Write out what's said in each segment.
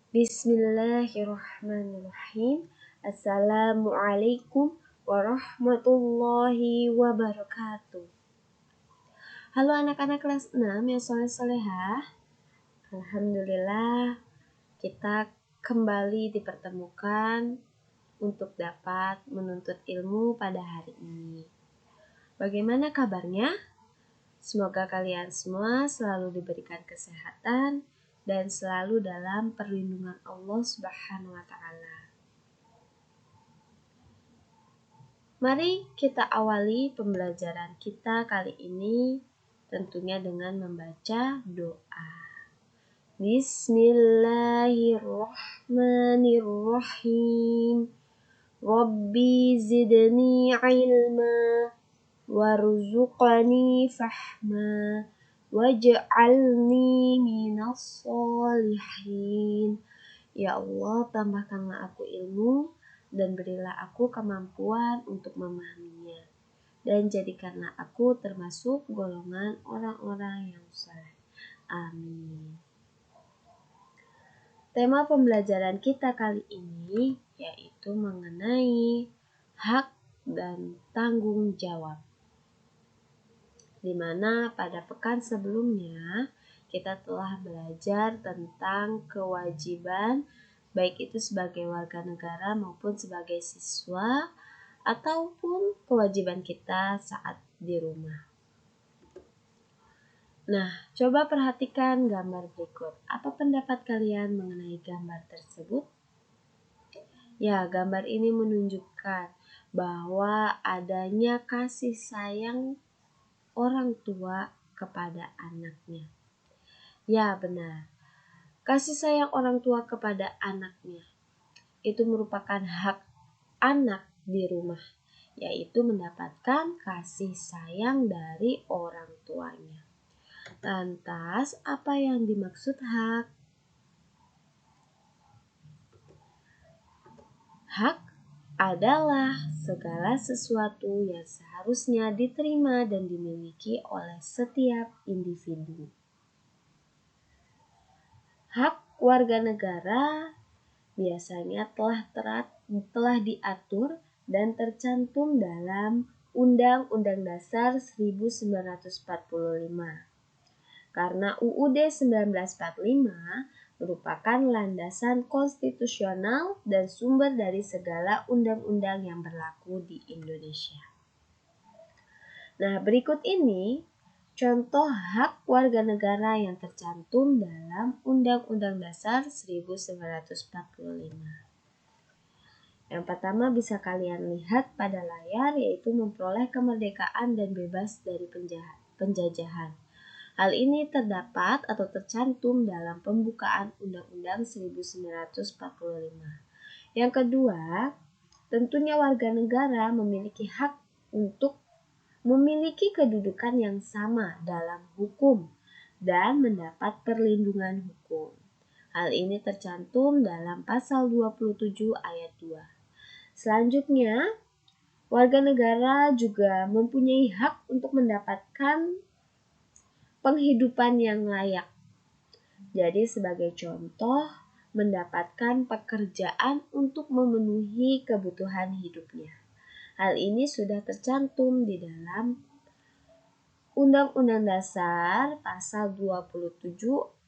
Bismillahirrahmanirrahim. Assalamualaikum warahmatullahi wabarakatuh. Halo anak-anak kelas 6 yang soleh-solehah. Alhamdulillah kita kembali dipertemukan untuk dapat menuntut ilmu pada hari ini. Bagaimana kabarnya? Semoga kalian semua selalu diberikan kesehatan dan selalu dalam perlindungan Allah Subhanahu wa Ta'ala. Mari kita awali pembelajaran kita kali ini tentunya dengan membaca doa. Bismillahirrahmanirrahim. Rabbi zidni ilma warzuqni fahma waj'alni minas sholihin. Ya Allah, tambahkanlah aku ilmu dan berilah aku kemampuan untuk memahaminya, dan jadikanlah aku termasuk golongan orang-orang yang saleh. Amin. Tema pembelajaran kita kali ini yaitu mengenai hak dan tanggung jawab, di mana pada pekan sebelumnya kita telah belajar tentang kewajiban, baik itu sebagai warga negara maupun sebagai siswa, ataupun kewajiban kita saat di rumah. Nah, coba perhatikan gambar berikut. Apa pendapat kalian mengenai gambar tersebut? Ya, gambar ini menunjukkan bahwa adanya kasih sayang orang tua kepada anaknya. Ya, benar. Kasih sayang orang tua kepada anaknya itu merupakan hak anak di rumah, yaitu mendapatkan kasih sayang dari orang tuanya. Lantas, apa yang dimaksud hak? Hak adalah segala sesuatu yang seharusnya diterima dan dimiliki oleh setiap individu. Hak warga negara biasanya telah diatur dan tercantum dalam Undang-Undang Dasar 1945. Karena UUD 1945 merupakan landasan konstitusional dan sumber dari segala undang-undang yang berlaku di Indonesia. Nah, berikut ini contoh hak warga negara yang tercantum dalam Undang-Undang Dasar 1945. Yang pertama bisa kalian lihat pada layar, yaitu memperoleh kemerdekaan dan bebas dari penjajahan. Hal ini terdapat atau tercantum dalam pembukaan Undang-Undang 1945. Yang kedua, tentunya warga negara memiliki hak untuk memiliki kedudukan yang sama dalam hukum dan mendapat perlindungan hukum. Hal ini tercantum dalam pasal 27 ayat 2. Selanjutnya, warga negara juga mempunyai hak untuk mendapatkan penghidupan yang layak. Jadi sebagai contoh, mendapatkan pekerjaan untuk memenuhi kebutuhan hidupnya. Hal ini sudah tercantum di dalam Undang-Undang Dasar pasal 27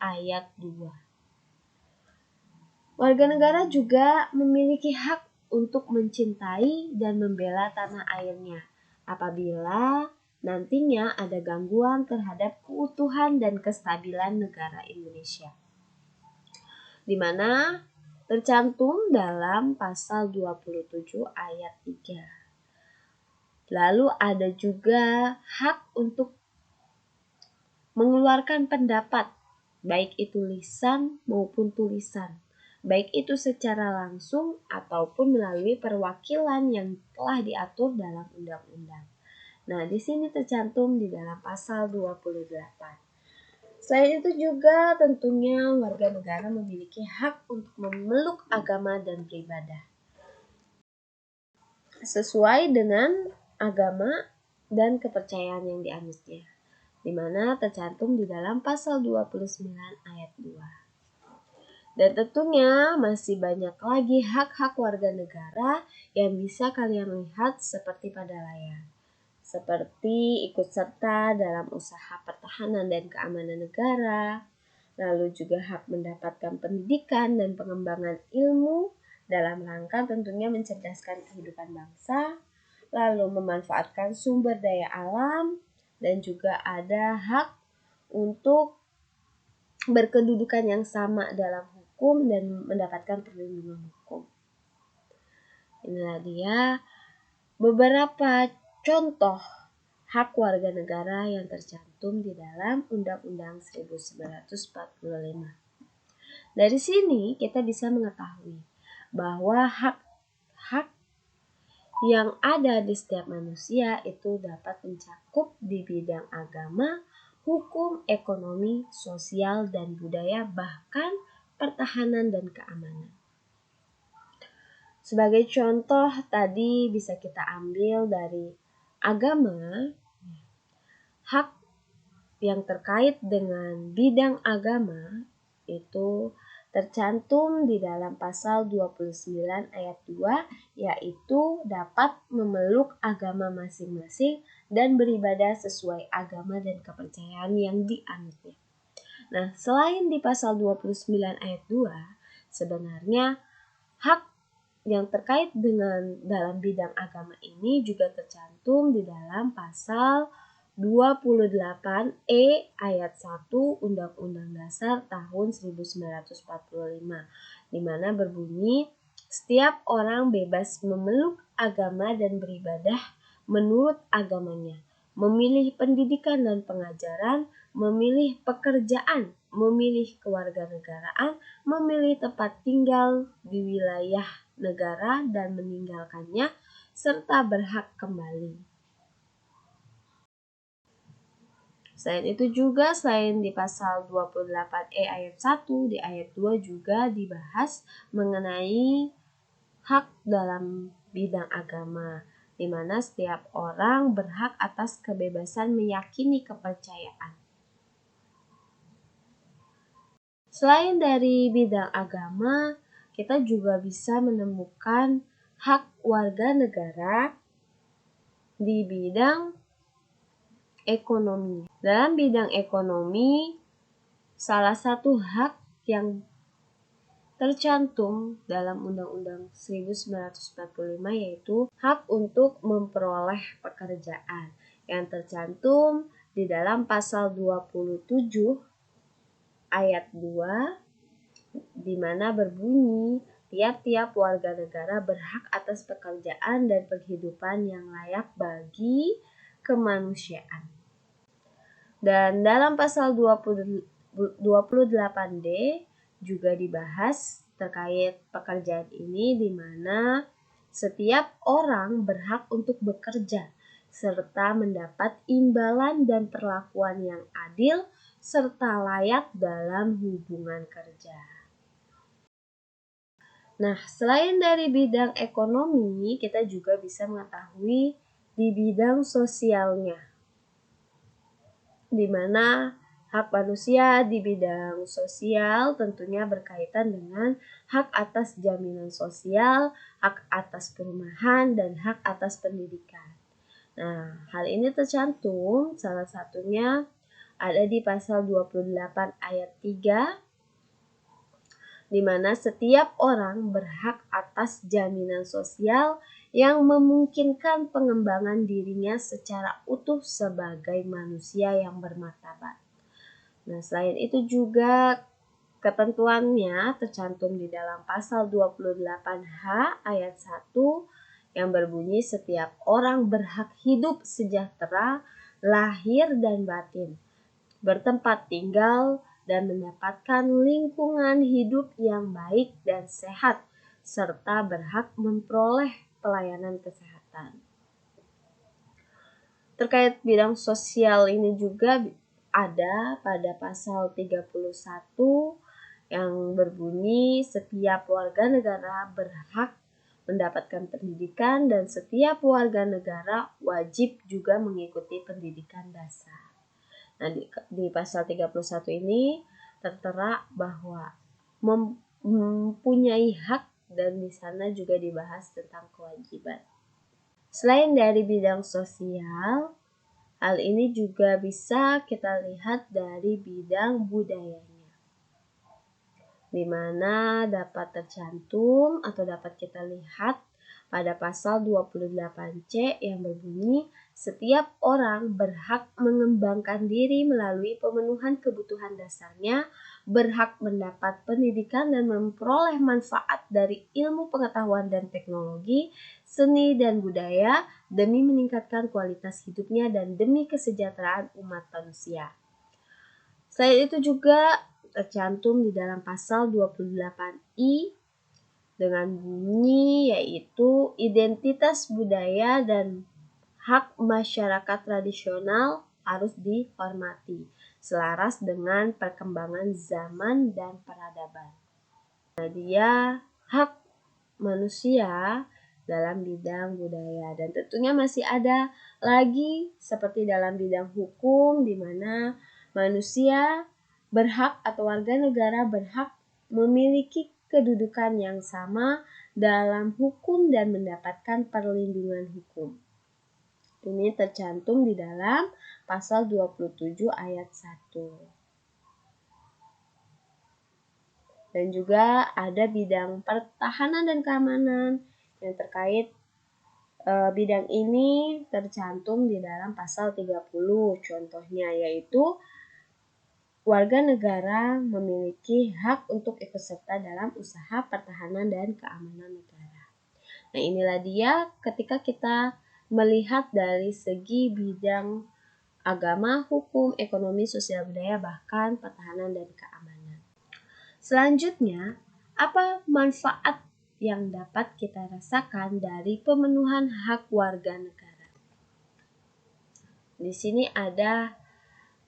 ayat 2. Warga negara juga memiliki hak untuk mencintai dan membela tanah airnya apabila nantinya ada gangguan terhadap keutuhan dan kestabilan negara Indonesia, di mana tercantum dalam pasal 27 ayat 3. Lalu ada juga hak untuk mengeluarkan pendapat, baik itu lisan maupun tulisan, baik itu secara langsung ataupun melalui perwakilan yang telah diatur dalam undang-undang. Nah, di sini tercantum di dalam pasal 28. Selain itu juga tentunya warga negara memiliki hak untuk memeluk agama dan beribadah sesuai dengan agama dan kepercayaan yang dianutnya, di mana tercantum di dalam pasal 29 ayat 2. Dan tentunya masih banyak lagi hak-hak warga negara yang bisa kalian lihat seperti pada layar. Seperti ikut serta dalam usaha pertahanan dan keamanan negara, lalu juga hak mendapatkan pendidikan dan pengembangan ilmu dalam rangka tentunya mencerdaskan kehidupan bangsa, lalu memanfaatkan sumber daya alam, dan juga ada hak untuk berkedudukan yang sama dalam hukum dan mendapatkan perlindungan hukum. Inilah dia beberapa contoh hak warga negara yang tercantum di dalam Undang-Undang 1945. Dari sini kita bisa mengetahui bahwa hak-hak yang ada di setiap manusia itu dapat mencakup di bidang agama, hukum, ekonomi, sosial, dan budaya, bahkan pertahanan dan keamanan. Sebagai contoh tadi bisa kita ambil dari agama, hak yang terkait dengan bidang agama itu tercantum di dalam pasal 29 ayat 2, yaitu dapat memeluk agama masing-masing dan beribadah sesuai agama dan kepercayaan yang dianutnya. Nah, selain di pasal 29 ayat 2, sebenarnya hak yang terkait dengan dalam bidang agama ini juga tercantum di dalam pasal 28E ayat 1 Undang-Undang Dasar tahun 1945, di mana berbunyi, setiap orang bebas memeluk agama dan beribadah menurut agamanya, memilih pendidikan dan pengajaran, memilih pekerjaan, memilih kewarganegaraan, memilih tempat tinggal di wilayah negara dan meninggalkannya, serta berhak kembali. Selain itu juga, selain di pasal 28E ayat 1, di ayat 2 juga dibahas mengenai hak dalam bidang agama, di mana setiap orang berhak atas kebebasan meyakini kepercayaan. Selain dari bidang agama, kita juga bisa menemukan hak warga negara di bidang ekonomi. Dalam bidang ekonomi, salah satu hak yang tercantum dalam Undang-Undang 1945 yaitu hak untuk memperoleh pekerjaan yang tercantum di dalam pasal 27 ayat 2, di mana berbunyi, tiap-tiap warga negara berhak atas pekerjaan dan penghidupan yang layak bagi kemanusiaan. Dan dalam pasal 28D juga dibahas terkait pekerjaan ini, di mana setiap orang berhak untuk bekerja serta mendapat imbalan dan perlakuan yang adil serta layak dalam hubungan kerja. Nah, selain dari bidang ekonomi, kita juga bisa mengetahui di bidang sosialnya, di mana hak manusia di bidang sosial tentunya berkaitan dengan hak atas jaminan sosial, hak atas perumahan, dan hak atas pendidikan. Nah, hal ini tercantum salah satunya ada di pasal 28 ayat 3, di mana setiap orang berhak atas jaminan sosial yang memungkinkan pengembangan dirinya secara utuh sebagai manusia yang bermartabat. Nah, selain itu juga ketentuannya tercantum di dalam pasal 28H ayat 1 yang berbunyi, setiap orang berhak hidup sejahtera lahir dan batin, bertempat tinggal, dan mendapatkan lingkungan hidup yang baik dan sehat, serta berhak memperoleh pelayanan kesehatan. Terkait bidang sosial ini juga ada pada pasal 31 yang berbunyi, setiap warga negara berhak mendapatkan pendidikan dan setiap warga negara wajib juga mengikuti pendidikan dasar. Nah, di pasal 31 ini tertera bahwa mempunyai hak, dan di sana juga dibahas tentang kewajiban. Selain dari bidang sosial, hal ini juga bisa kita lihat dari bidang budayanya, di mana dapat tercantum atau dapat kita lihat pada pasal 28C yang berbunyi, setiap orang berhak mengembangkan diri melalui pemenuhan kebutuhan dasarnya, berhak mendapat pendidikan dan memperoleh manfaat dari ilmu pengetahuan dan teknologi, seni dan budaya demi meningkatkan kualitas hidupnya dan demi kesejahteraan umat manusia. Selain itu juga tercantum di dalam pasal 28I dengan bunyi yaitu identitas budaya dan hak masyarakat tradisional harus dihormati selaras dengan perkembangan zaman dan peradaban. Nah, dia hak manusia dalam bidang budaya, dan tentunya masih ada lagi seperti dalam bidang hukum, di mana manusia berhak atau warga negara berhak memiliki kedudukan yang sama dalam hukum dan mendapatkan perlindungan hukum. Ini tercantum di dalam pasal 27 ayat 1. Dan juga ada bidang pertahanan dan keamanan yang terkait bidang ini tercantum di dalam pasal 30. Contohnya yaitu warga negara memiliki hak untuk ikut serta dalam usaha pertahanan dan keamanan negara. Nah, inilah dia ketika kita melihat dari segi bidang agama, hukum, ekonomi, sosial budaya, bahkan pertahanan dan keamanan. Selanjutnya, apa manfaat yang dapat kita rasakan dari pemenuhan hak warga negara? Di sini ada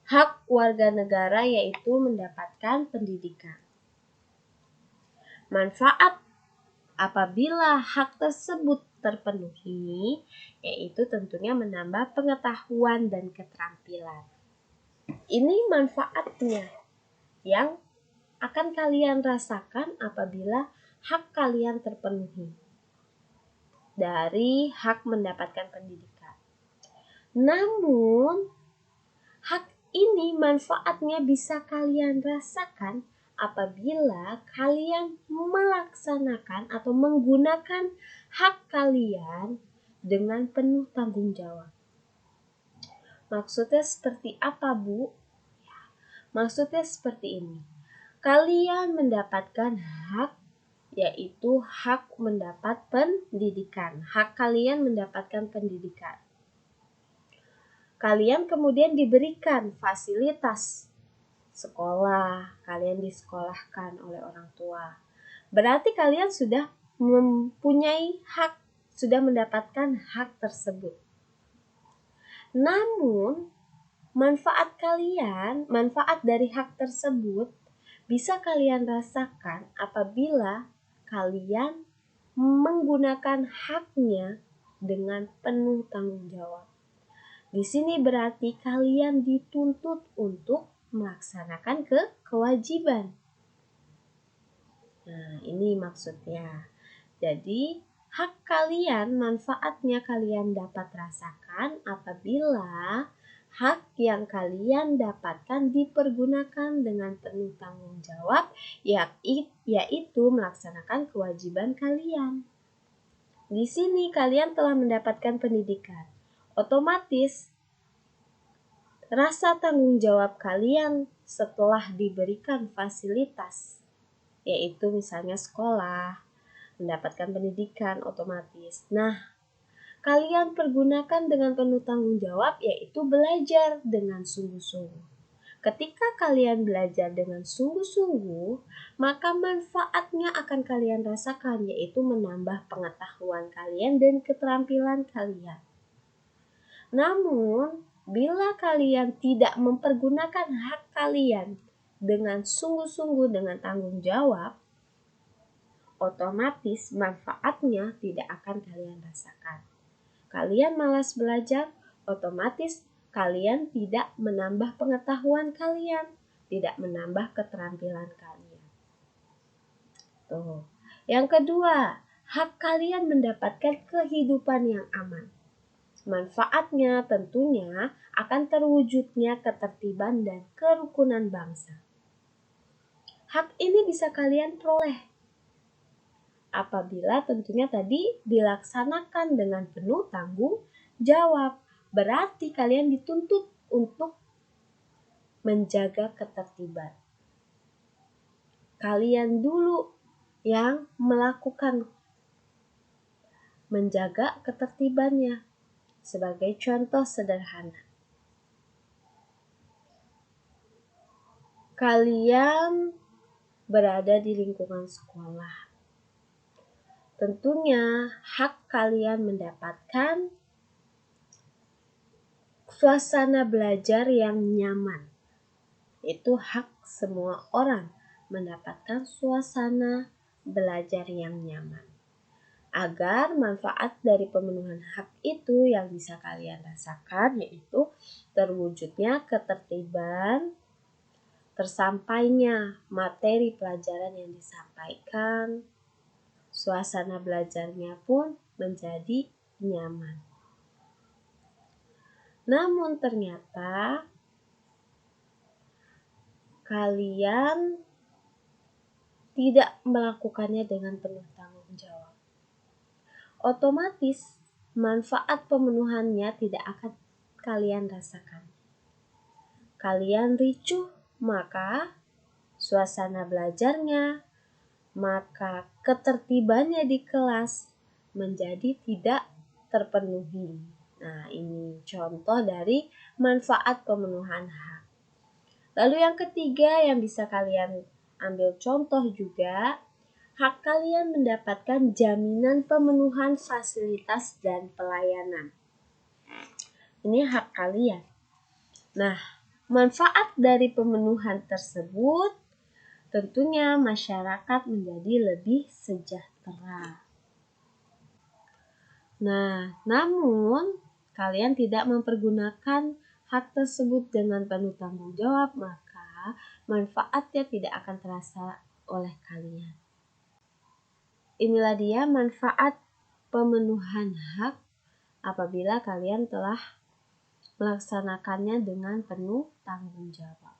hak warga negara yaitu mendapatkan pendidikan. Manfaat apabila hak tersebut terpenuhi yaitu tentunya menambah pengetahuan dan keterampilan. Ini manfaatnya yang akan kalian rasakan apabila hak kalian terpenuhi dari hak mendapatkan pendidikan. Namun, hak ini manfaatnya bisa kalian rasakan apabila kalian melaksanakan atau menggunakan hak kalian dengan penuh tanggung jawab. Maksudnya seperti apa, Bu? Maksudnya seperti ini. Kalian mendapatkan hak, yaitu hak mendapat pendidikan. Hak kalian mendapatkan pendidikan. Kalian kemudian diberikan fasilitas sekolah, kalian disekolahkan oleh orang tua. Berarti kalian sudah mempunyai hak, sudah mendapatkan hak tersebut. Namun, manfaat dari hak tersebut bisa kalian rasakan apabila kalian menggunakan haknya dengan penuh tanggung jawab. Di sini berarti kalian dituntut untuk melaksanakan kewajiban. Nah, ini maksudnya. Jadi, hak kalian, manfaatnya kalian dapat rasakan apabila hak yang kalian dapatkan dipergunakan dengan penuh tanggung jawab, yaitu melaksanakan kewajiban kalian. Di sini kalian telah mendapatkan pendidikan. Otomatis rasa tanggung jawab kalian setelah diberikan fasilitas, yaitu misalnya sekolah, mendapatkan pendidikan otomatis. Nah, kalian pergunakan dengan penuh tanggung jawab, yaitu belajar dengan sungguh-sungguh. Ketika kalian belajar dengan sungguh-sungguh, maka manfaatnya akan kalian rasakan, yaitu menambah pengetahuan kalian dan keterampilan kalian. Namun, bila kalian tidak mempergunakan hak kalian dengan sungguh-sungguh, dengan tanggung jawab, otomatis manfaatnya tidak akan kalian rasakan. Kalian malas belajar, otomatis kalian tidak menambah pengetahuan kalian, tidak menambah keterampilan kalian. Tuh. Yang kedua, hak kalian mendapatkan kehidupan yang aman. Manfaatnya tentunya akan terwujudnya ketertiban dan kerukunan bangsa. Hak ini bisa kalian peroleh apabila tentunya tadi dilaksanakan dengan penuh tanggung jawab. Berarti kalian dituntut untuk menjaga ketertiban. Kalian dulu yang melakukan menjaga ketertibannya. Sebagai contoh sederhana, kalian berada di lingkungan sekolah. Tentunya hak kalian mendapatkan suasana belajar yang nyaman. Itu hak semua orang mendapatkan suasana belajar yang nyaman. Agar manfaat dari pemenuhan hak itu yang bisa kalian rasakan yaitu terwujudnya ketertiban, tersampainya materi pelajaran yang disampaikan, suasana belajarnya pun menjadi nyaman. Namun ternyata kalian tidak melakukannya dengan penuh tanggung jawab. Otomatis manfaat pemenuhannya tidak akan kalian rasakan. Kalian ricuh, maka suasana belajarnya, maka ketertibannya di kelas menjadi tidak terpenuhi. Nah, ini contoh dari manfaat pemenuhan hak. Lalu yang ketiga yang bisa kalian ambil contoh juga, hak kalian mendapatkan jaminan pemenuhan fasilitas dan pelayanan. Ini hak kalian. Nah, manfaat dari pemenuhan tersebut tentunya masyarakat menjadi lebih sejahtera. Nah, namun kalian tidak mempergunakan hak tersebut dengan penuh tanggung jawab, maka manfaatnya tidak akan terasa oleh kalian. Inilah dia manfaat pemenuhan hak apabila kalian telah melaksanakannya dengan penuh tanggung jawab.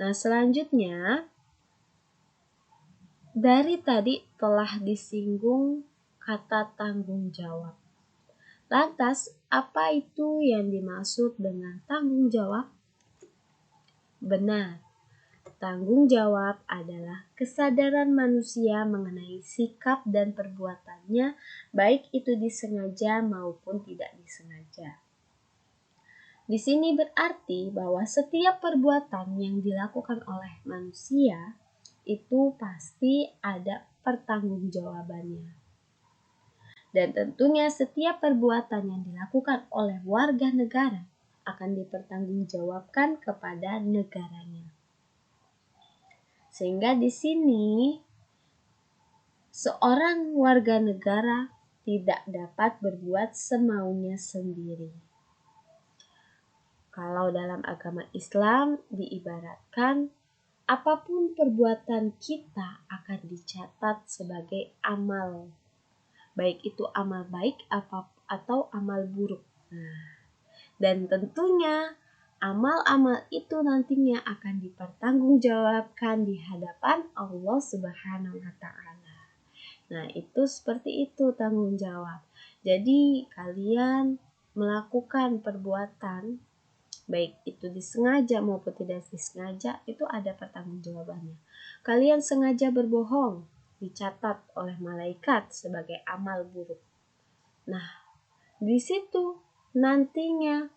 Nah, selanjutnya dari tadi telah disinggung kata tanggung jawab. Lantas, apa itu yang dimaksud dengan tanggung jawab? Benar. Tanggung jawab adalah kesadaran manusia mengenai sikap dan perbuatannya, baik itu disengaja maupun tidak disengaja. Di sini berarti bahwa setiap perbuatan yang dilakukan oleh manusia itu pasti ada pertanggungjawabannya. Dan tentunya setiap perbuatan yang dilakukan oleh warga negara akan dipertanggungjawabkan kepada negaranya. Sehingga di sini seorang warga negara tidak dapat berbuat semaunya sendiri. Kalau dalam agama Islam diibaratkan apapun perbuatan kita akan dicatat sebagai amal. Baik itu amal baik atau amal buruk. Nah, dan tentunya amal-amal itu nantinya akan dipertanggungjawabkan di hadapan Allah Subhanahu wa Ta'ala. Nah, itu seperti itu tanggung jawab. Jadi, kalian melakukan perbuatan, baik itu disengaja maupun tidak disengaja, itu ada pertanggungjawabannya. Kalian sengaja berbohong, dicatat oleh malaikat sebagai amal buruk. Nah, di situ nantinya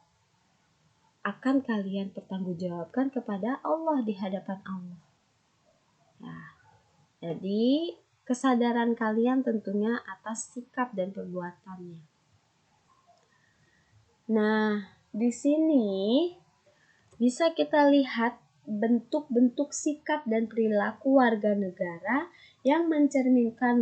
akan kalian pertanggungjawabkan kepada Allah di hadapan Allah. Nah, jadi kesadaran kalian tentunya atas sikap dan perbuatannya. Nah, di sini bisa kita lihat bentuk-bentuk sikap dan perilaku warga negara yang mencerminkan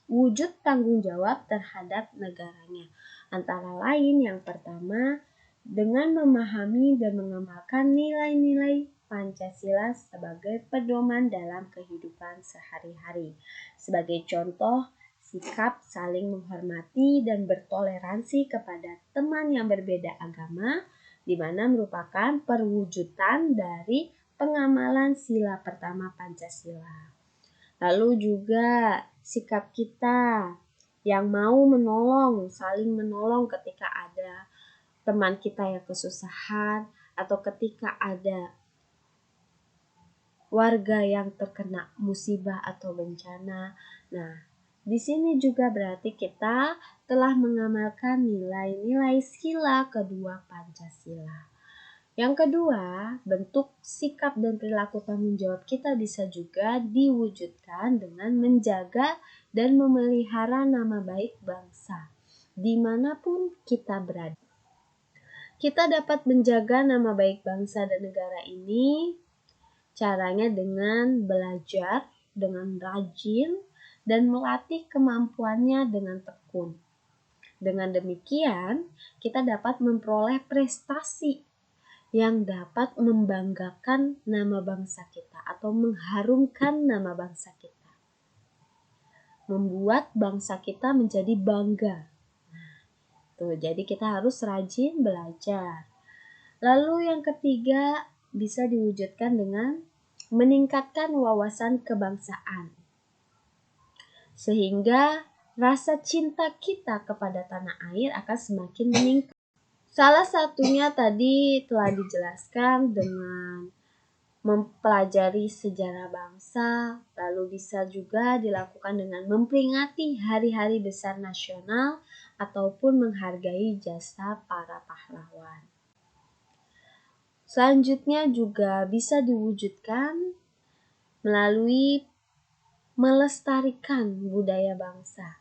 wujud tanggung jawab terhadap negaranya. Antara lain yang pertama, dengan memahami dan mengamalkan nilai-nilai Pancasila sebagai pedoman dalam kehidupan sehari-hari. Sebagai contoh, sikap saling menghormati dan bertoleransi kepada teman yang berbeda agama, di mana merupakan perwujudan dari pengamalan sila pertama Pancasila. Lalu juga sikap kita yang mau menolong, saling menolong ketika ada teman kita yang kesusahan atau ketika ada warga yang terkena musibah atau bencana. Nah, di sini juga berarti kita telah mengamalkan nilai-nilai sila kedua Pancasila. Yang kedua, bentuk sikap dan perilaku tanggung jawab kita bisa juga diwujudkan dengan menjaga dan memelihara nama baik bangsa dimanapun kita berada. Kita dapat menjaga nama baik bangsa dan negara ini caranya dengan belajar, dengan rajin, dan melatih kemampuannya dengan tekun. Dengan demikian, kita dapat memperoleh prestasi yang dapat membanggakan nama bangsa kita atau mengharumkan nama bangsa kita. Membuat bangsa kita menjadi bangga. Jadi kita harus rajin belajar. Lalu yang ketiga, bisa diwujudkan dengan meningkatkan wawasan kebangsaan. Sehingga rasa cinta kita kepada tanah air akan semakin meningkat. Salah satunya tadi telah dijelaskan dengan mempelajari sejarah bangsa, lalu bisa juga dilakukan dengan memperingati hari-hari besar nasional ataupun menghargai jasa para pahlawan. Selanjutnya juga bisa diwujudkan melalui melestarikan budaya bangsa.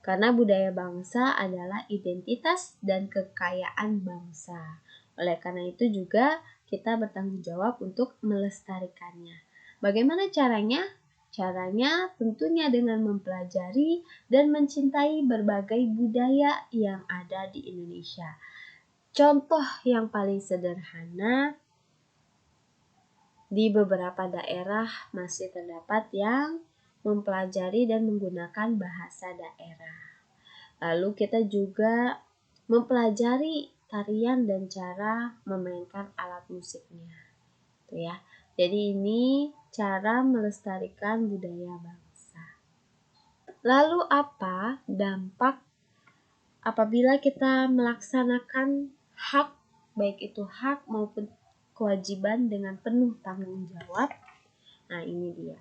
Karena budaya bangsa adalah identitas dan kekayaan bangsa. Oleh karena itu juga kita bertanggung jawab untuk melestarikannya. Bagaimana caranya? Caranya tentunya dengan mempelajari dan mencintai berbagai budaya yang ada di Indonesia. Contoh yang paling sederhana, di beberapa daerah masih terdapat yang mempelajari dan menggunakan bahasa daerah. Lalu kita juga mempelajari tarian dan cara memainkan alat musiknya. Itu ya. Jadi ini cara melestarikan budaya bangsa. Lalu apa dampak apabila kita melaksanakan hak, baik itu hak maupun kewajiban dengan penuh tanggung jawab? Nah, ini dia.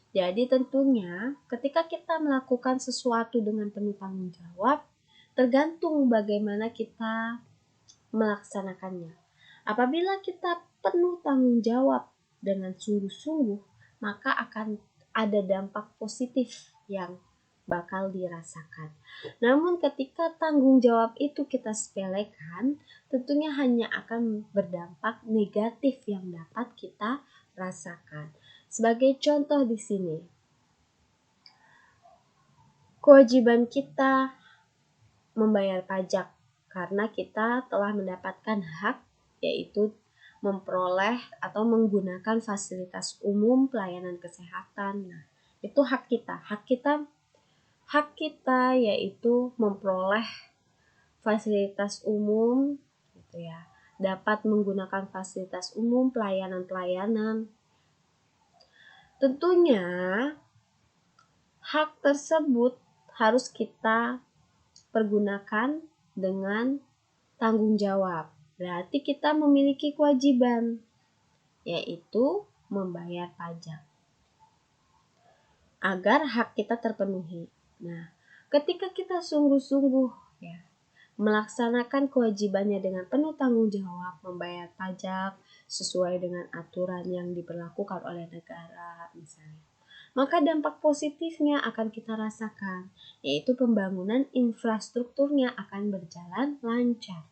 Jadi tentunya ketika kita melakukan sesuatu dengan penuh tanggung jawab, tergantung bagaimana kita melaksanakannya. Apabila kita penuh tanggung jawab dengan sungguh-sungguh, maka akan ada dampak positif yang bakal dirasakan. Namun ketika tanggung jawab itu kita sepelekan, tentunya hanya akan berdampak negatif yang dapat kita rasakan. Sebagai contoh di sini, kewajiban kita membayar pajak karena kita telah mendapatkan hak, yaitu memperoleh atau menggunakan fasilitas umum pelayanan kesehatan. Nah, itu hak kita. Hak kita yaitu memperoleh fasilitas umum, gitu ya. Dapat menggunakan fasilitas umum, pelayanan-pelayanan. Tentunya hak tersebut harus kita pergunakan dengan tanggung jawab. Berarti kita memiliki kewajiban, yaitu membayar pajak agar hak kita terpenuhi. Nah, ketika kita sungguh-sungguh ya melaksanakan kewajibannya dengan penuh tanggung jawab, membayar pajak sesuai dengan aturan yang diberlakukan oleh negara misalnya, maka dampak positifnya akan kita rasakan, yaitu pembangunan infrastrukturnya akan berjalan lancar.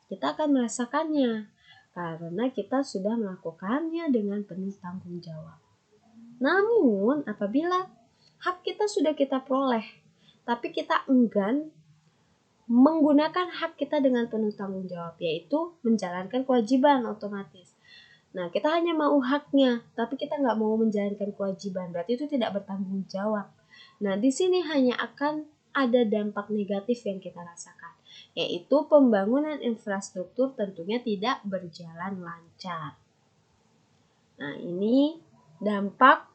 Kita akan merasakannya karena kita sudah melakukannya dengan penuh tanggung jawab. Namun apabila hak kita sudah kita peroleh, tapi kita enggan menggunakan hak kita dengan penuh tanggung jawab, yaitu menjalankan kewajiban otomatis. Nah, kita hanya mau haknya, tapi kita nggak mau menjalankan kewajiban, berarti itu tidak bertanggung jawab. Nah, di sini hanya akan ada dampak negatif yang kita rasakan, yaitu pembangunan infrastruktur tentunya tidak berjalan lancar. Nah, ini dampak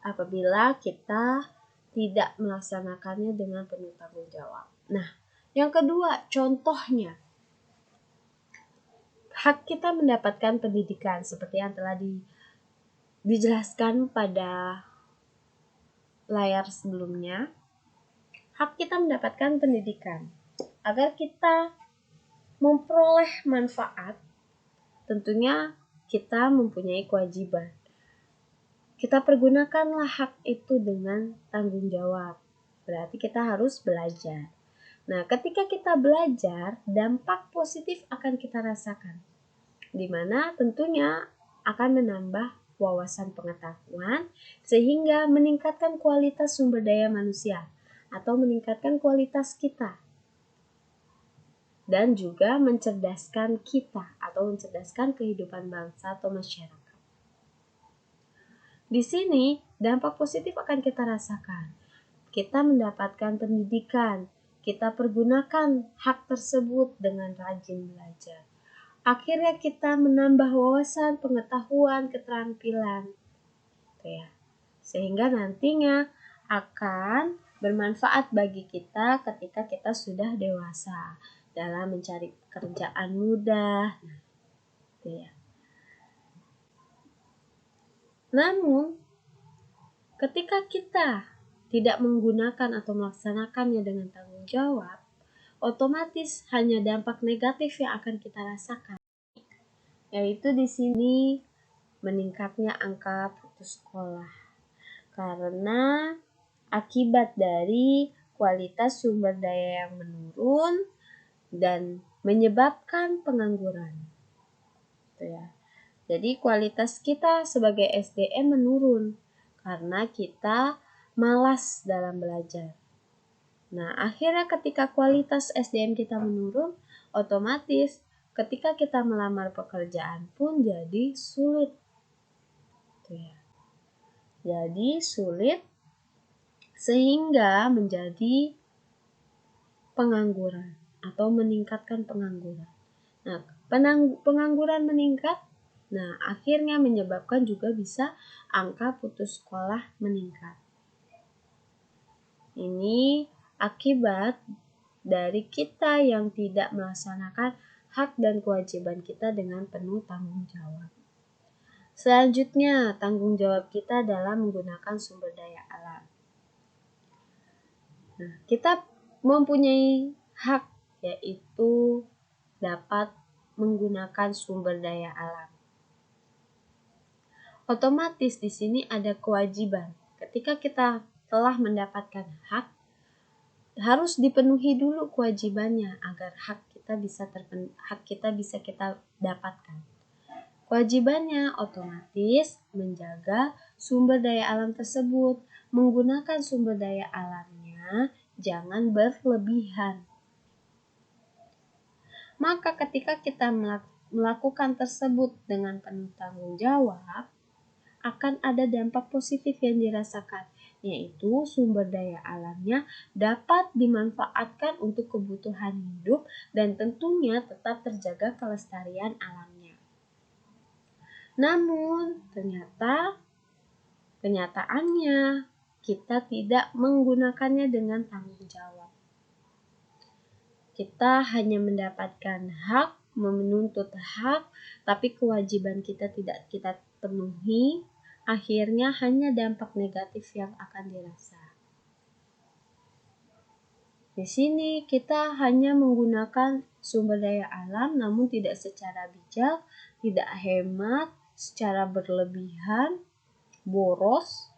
apabila kita tidak melaksanakannya dengan penuh tanggung jawab. Nah, yang kedua, contohnya, hak kita mendapatkan pendidikan seperti yang telah dijelaskan pada layar sebelumnya. Hak kita mendapatkan pendidikan. Agar kita memperoleh manfaat, tentunya kita mempunyai kewajiban. Kita pergunakanlah hak itu dengan tanggung jawab. Berarti kita harus belajar. Nah, ketika kita belajar, dampak positif akan kita rasakan, di mana tentunya akan menambah wawasan pengetahuan sehingga meningkatkan kualitas sumber daya manusia atau meningkatkan kualitas kita dan juga mencerdaskan kita atau mencerdaskan kehidupan bangsa atau masyarakat. Di sini dampak positif akan kita rasakan. Kita mendapatkan pendidikan, kita pergunakan hak tersebut dengan rajin belajar. Akhirnya kita menambah wawasan, pengetahuan, keterampilan, sehingga nantinya akan bermanfaat bagi kita ketika kita sudah dewasa dalam mencari pekerjaan mudah. Namun, ketika kita tidak menggunakan atau melaksanakannya dengan tanggung jawab, otomatis hanya dampak negatif yang akan kita rasakan, yaitu di sini meningkatnya angka putus sekolah karena akibat dari kualitas sumber daya yang menurun dan menyebabkan pengangguran. Jadi kualitas kita sebagai SDM menurun karena kita malas dalam belajar. Nah, akhirnya ketika kualitas SDM kita menurun, otomatis ketika kita melamar pekerjaan pun jadi sulit. Jadi sulit sehingga menjadi pengangguran atau meningkatkan pengangguran. Nah, pengangguran meningkat, nah akhirnya menyebabkan juga bisa angka putus sekolah meningkat. Ini akibat dari kita yang tidak melaksanakan hak dan kewajiban kita dengan penuh tanggung jawab. Selanjutnya, tanggung jawab kita dalam menggunakan sumber daya alam. Nah, kita mempunyai hak, yaitu dapat menggunakan sumber daya alam. Otomatis di sini ada kewajiban. Ketika kita telah mendapatkan hak, harus dipenuhi dulu kewajibannya agar hak kita bisa kita dapatkan. Kewajibannya otomatis menjaga sumber daya alam tersebut, menggunakan sumber daya alamnya jangan berlebihan. Maka ketika kita melakukan tersebut dengan penuh tanggung jawab, akan ada dampak positif yang dirasakan, yaitu sumber daya alamnya dapat dimanfaatkan untuk kebutuhan hidup dan tentunya tetap terjaga kelestarian alamnya. Namun, kenyataannya kita tidak menggunakannya dengan tanggung jawab. Kita hanya mendapatkan hak, menuntut hak, tapi kewajiban kita tidak kita penuhi. Akhirnya hanya dampak negatif yang akan dirasa. Di sini kita hanya menggunakan sumber daya alam namun tidak secara bijak, tidak hemat, secara berlebihan, boros.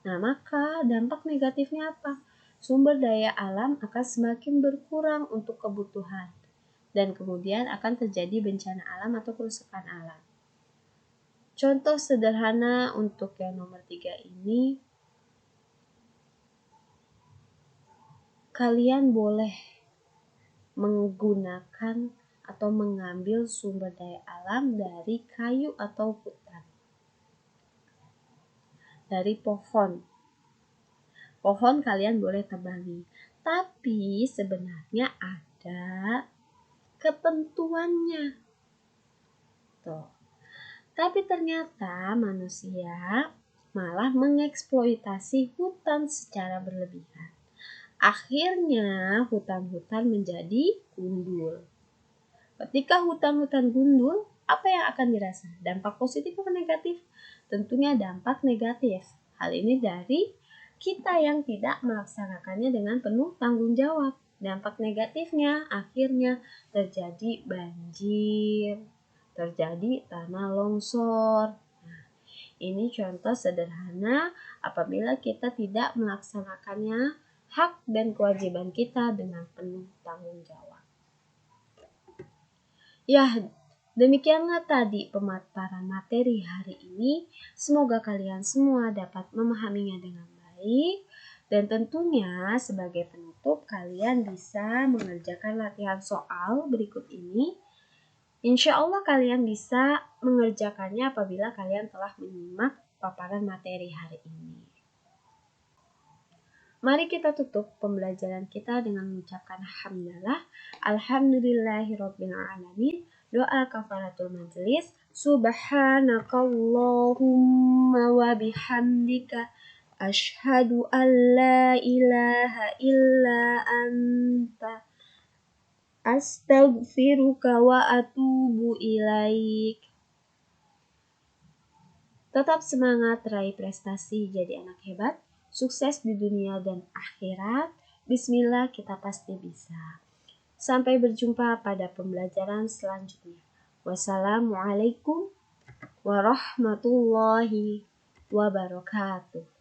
Nah, maka dampak negatifnya apa? Sumber daya alam akan semakin berkurang untuk kebutuhan dan kemudian akan terjadi bencana alam atau kerusakan alam. Contoh sederhana untuk yang nomor 3 ini, kalian boleh menggunakan atau mengambil sumber daya alam dari kayu atau hutan, dari pohon. Pohon kalian boleh tebangi, tapi sebenarnya ada ketentuannya. Tuh. Tapi ternyata manusia malah mengeksploitasi hutan secara berlebihan. Akhirnya hutan-hutan menjadi gundul. Ketika hutan-hutan gundul, apa yang akan dirasa? Dampak positif atau negatif? Tentunya dampak negatif. Hal ini dari kita yang tidak melaksanakannya dengan penuh tanggung jawab. Dampak negatifnya akhirnya terjadi banjir, terjadi tanah longsor. Nah, ini contoh sederhana apabila kita tidak melaksanakannya hak dan kewajiban kita dengan penuh tanggung jawab. Ya, demikianlah tadi pemaparan materi hari ini. Semoga kalian semua dapat memahaminya dengan baik. Dan tentunya sebagai penutup kalian bisa mengerjakan latihan soal berikut ini. Insya Allah kalian bisa mengerjakannya apabila kalian telah menyimak paparan materi hari ini. Mari kita tutup pembelajaran kita dengan mengucapkan hamdalah. Alhamdulillahirabbil alamin. Doa kafaratul majelis. Subhanakallahumma wa bihamdika asyhadu an la ilaha illa anta astaghfiruka wa atubu ilaik. Tetap semangat raih prestasi jadi anak hebat. Sukses di dunia dan akhirat. Bismillah, kita pasti bisa. Sampai berjumpa pada pembelajaran selanjutnya. Wassalamualaikum warahmatullahi wabarakatuh.